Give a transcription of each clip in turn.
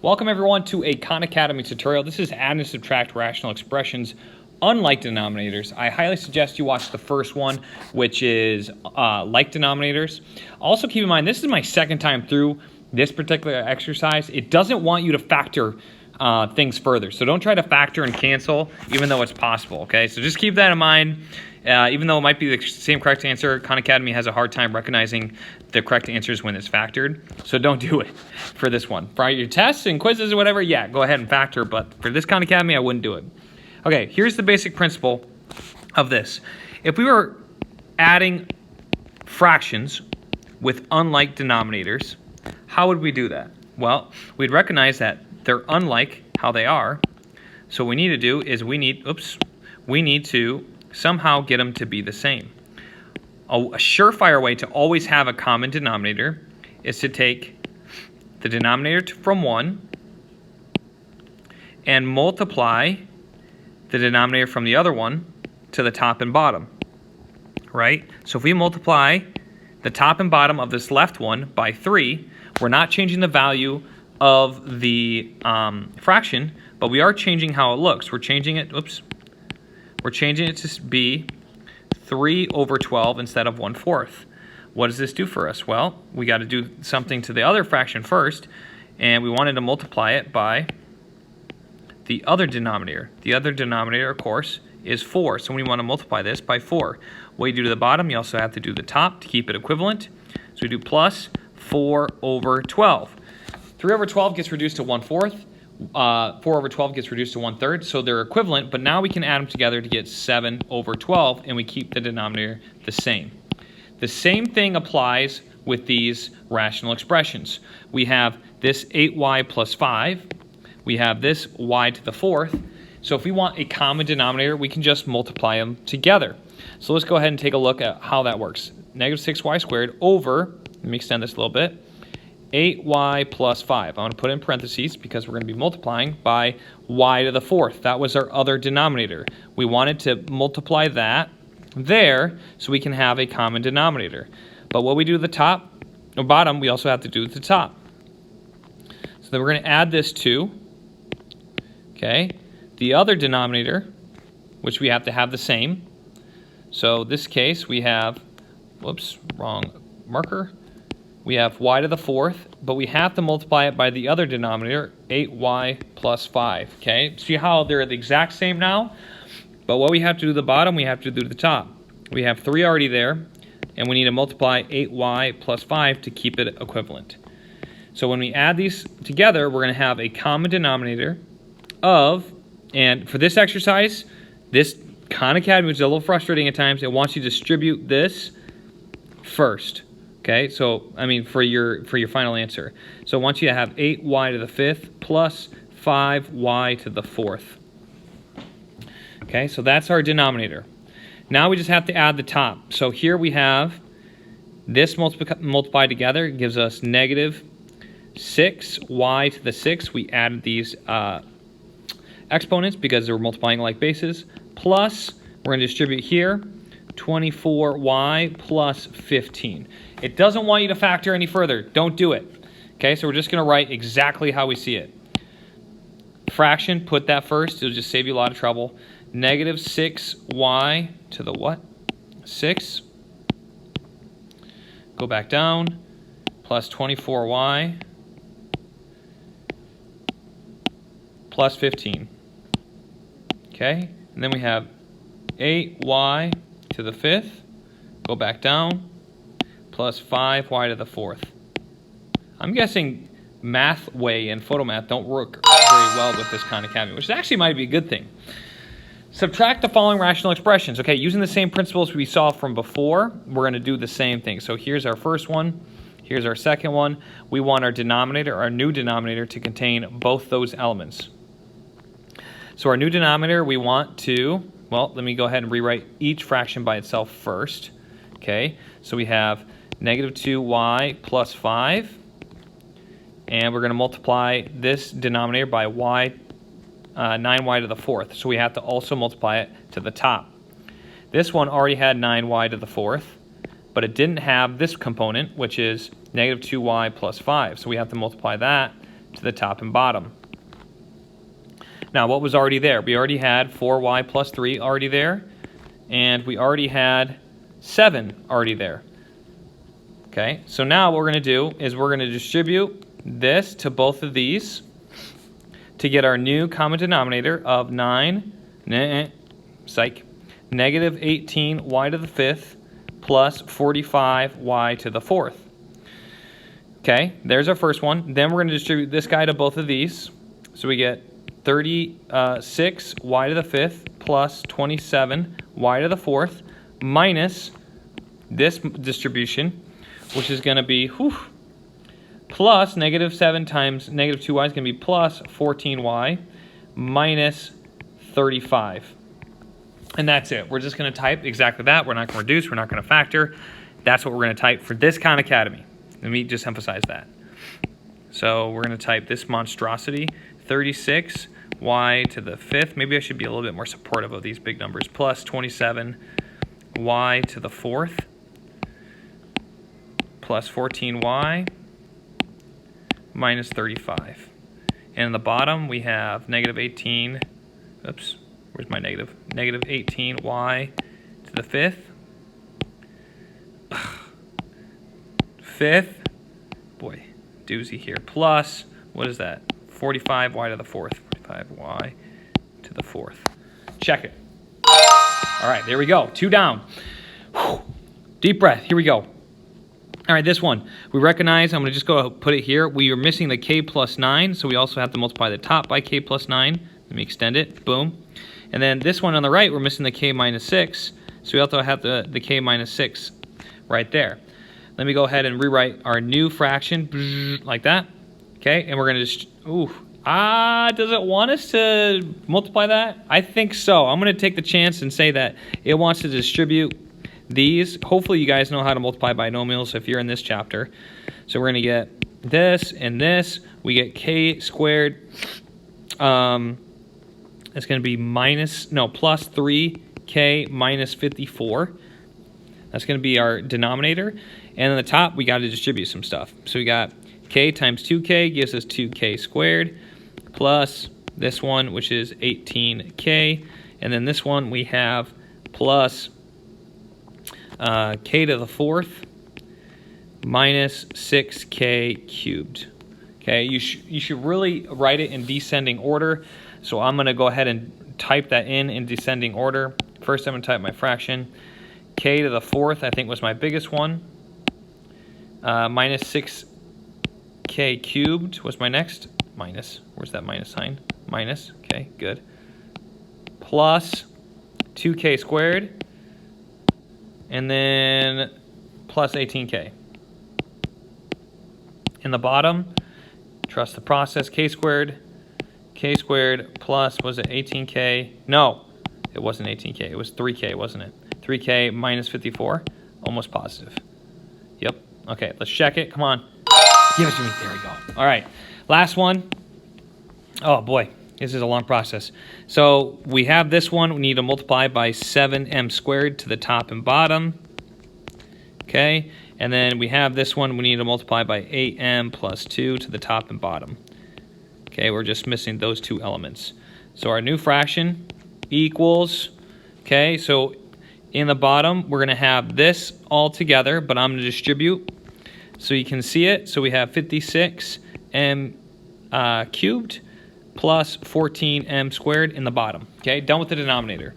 Welcome everyone to a Khan Academy tutorial. This is add and subtract rational expressions unlike denominators. I highly suggest you watch the first one, which is like denominators. Also keep in mind, this is my second time through this particular exercise. It doesn't want you to factor things further. So don't try to factor and cancel, even though it's possible, okay? So just keep that in mind. Even though it might be the same correct answer, Khan Academy has a hard time recognizing the correct answers when it's factored. So don't do it for this one. For your tests and quizzes or whatever, yeah, go ahead and factor. But for this Khan Academy, I wouldn't do it. Okay, here's the basic principle of this. If we were adding fractions with unlike denominators, how would we do that? Well, we'd recognize that they're unlike how they are. So what we need to do is we need to somehow get them to be the same. A surefire way to always have a common denominator is to take the denominator from one and multiply the denominator from the other one to the top and bottom, right? So if we multiply the top and bottom of this left one by 3, we're not changing the value of the fraction, but we are changing how it looks. We're changing it, we're changing it to be 3 over 12 instead of 1/4. What does this do for us? Well, we got to do something to the other fraction first, and we wanted to multiply it by the other denominator. The other denominator, of course, is 4, so we want to multiply this by 4. What you do to the bottom, you also have to do the top to keep it equivalent. So we do plus 4 over 12. 3 over 12 gets reduced to 1/4. 4 over 12 gets reduced to 1/3, so they're equivalent, but now we can add them together to get 7 over 12, and we keep the denominator the same. The same thing applies with these rational expressions. We have this 8y plus 5. We have this y to the 4th. So if we want a common denominator, we can just multiply them together. So let's go ahead and take a look at how that works. Negative 6y squared over, let me extend this a little bit, 8y plus 5. I'm going to put in parentheses because we're going to be multiplying by y to the 4th. That was our other denominator. We wanted to multiply that there so we can have a common denominator. But what we do to the top or bottom, we also have to do at the top. So then we're going to add this to, okay, the other denominator, which we have to have the same. So this case we have, whoops, wrong marker. We have y to the 4th, but we have to multiply it by the other denominator, 8y plus 5, okay? See how they're the exact same now? But what we have to do to the bottom, we have to do to the top. We have 3 already there, and we need to multiply 8y plus 5 to keep it equivalent. So when we add these together, we're going to have a common denominator of, and for this exercise, this Khan Academy, which is a little frustrating at times, it wants you to distribute this first. Okay, so I mean for your final answer. So I want you to have 8y to the 5th plus 5y to the 4th. Okay, so that's our denominator. Now we just have to add the top. So here we have this multiplied together. It gives us negative 6y to the 6th. We added these exponents because they're multiplying like bases. Plus, we're going to distribute here 24y plus 15. It doesn't want you to factor any further. Don't do it. Okay, so we're just going to write exactly how we see it. Fraction, put that first. It'll just save you a lot of trouble. Negative 6y to the what? 6. Go back down. Plus 24y plus 15. Okay, and then we have 8y to the 5th. Go back down. Plus 5y to the 4th. I'm guessing math way and photo math don't work very well with this Khan Academy, which actually might be a good thing. Subtract the following rational expressions. Okay, using the same principles we saw from before, we're going to do the same thing. So here's our first one. Here's our second one. We want our denominator, our new denominator, to contain both those elements. So our new denominator, we want to, well, let me go ahead and rewrite each fraction by itself first. Okay, so we have negative 2y plus 5, and we're going to multiply this denominator by 9y to the 4th. So we have to also multiply it to the top. This one already had 9y to the 4th, but it didn't have this component, which is negative 2y plus 5. So we have to multiply that to the top and bottom. Now, what was already there? We already had 4y plus 3 already there, and we already had 7 already there. Okay, so now what we're going to do is we're going to distribute this to both of these to get our new common denominator of negative 18y to the 5th plus 45y to the 4th. Okay, there's our first one. Then we're going to distribute this guy to both of these. So we get 36y to the 5th plus 27y to the 4th minus this distribution, which is going to be plus -7 times -2y is going to be plus 14y minus 35. And that's it. We're just going to type exactly that. We're not going to reduce. We're not going to factor. That's what we're going to type for this Khan Academy. Let me just emphasize that. So we're going to type this monstrosity, 36y to the 5th. Maybe I should be a little bit more supportive of these big numbers. Plus 27y to the 4th plus 14y minus 35. And in the bottom, we have -18. Oops, where's my negative? -18y to the 5th. 5th. Boy, doozy here. Plus, what is that? 45y to the 4th. 45y to the 4th. Check it. All right, there we go. 2 down. Whew. Deep breath. Here we go. All right, this one, we recognize, I'm going to just go put it here. We are missing the k plus 9, so we also have to multiply the top by k plus 9. Let me extend it. Boom. And then this one on the right, we're missing the k minus 6, so we also have the k minus 6 right there. Let me go ahead and rewrite our new fraction like that. Okay, and we're going to just, does it want us to multiply that? I think so. I'm going to take the chance and say that it wants to distribute these. Hopefully you guys know how to multiply binomials if you're in this chapter. So we're going to get this and this. We get k squared. It's going to be plus 3k minus 54. That's going to be our denominator. And on the top, we got to distribute some stuff. So we got k times 2k gives us 2k squared plus this one, which is 18k. And then this one we have plus k to the 4th minus 6k cubed. Okay, you should really write it in descending order. So I'm going to go ahead and type that in descending order. First, I'm going to type my fraction. K to the 4th, I think, was my biggest one. Minus 6k cubed was my next. Minus. Where's that minus sign? Minus. Okay, good. Plus 2k squared. And then plus 18k. In the bottom, trust the process, k squared plus, was it 18k? No, it wasn't 18k. It was 3k, wasn't it? 3k minus 54, almost positive. Yep. Okay, let's check it. Come on. Give it to me. There we go. All right, last one. Oh, boy. This is a long process. So we have this one. We need to multiply by 7m squared to the top and bottom. Okay. And then we have this one. We need to multiply by 8m plus 2 to the top and bottom. Okay. We're just missing those two elements. So our new fraction equals, okay, so in the bottom, we're going to have this all together, but I'm going to distribute so you can see it. So we have 56m cubed plus 14m squared in the bottom. Okay, done with the denominator.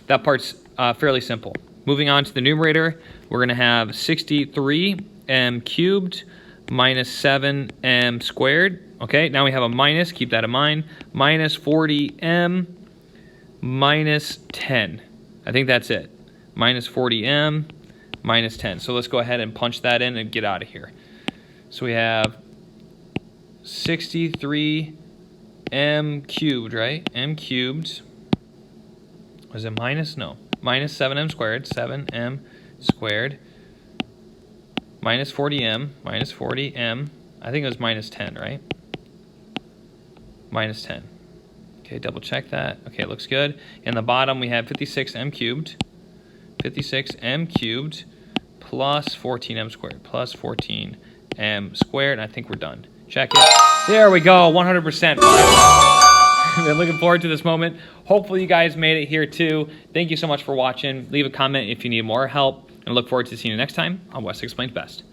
That part's fairly simple. Moving on to the numerator, we're going to have 63m cubed minus 7m squared. Okay, now we have a minus, keep that in mind, minus 40m minus 10. I think that's it. Minus 40m minus 10. So let's go ahead and punch that in and get out of here. So we have 63 m cubed, right? M cubed. Was it minus? No. Minus 7m squared. 7m squared. Minus 40m. Minus 40m. I think it was minus 10, right? Minus 10. Okay, double check that. Okay, it looks good. In the bottom, we have 56m cubed. 56m cubed plus 14m squared. Plus 14m squared. And I think we're done. Check it. There we go, 100%. I've been looking forward to this moment. Hopefully you guys made it here too. Thank you so much for watching. Leave a comment if you need more help, and I look forward to seeing you next time on Wes Explains Best.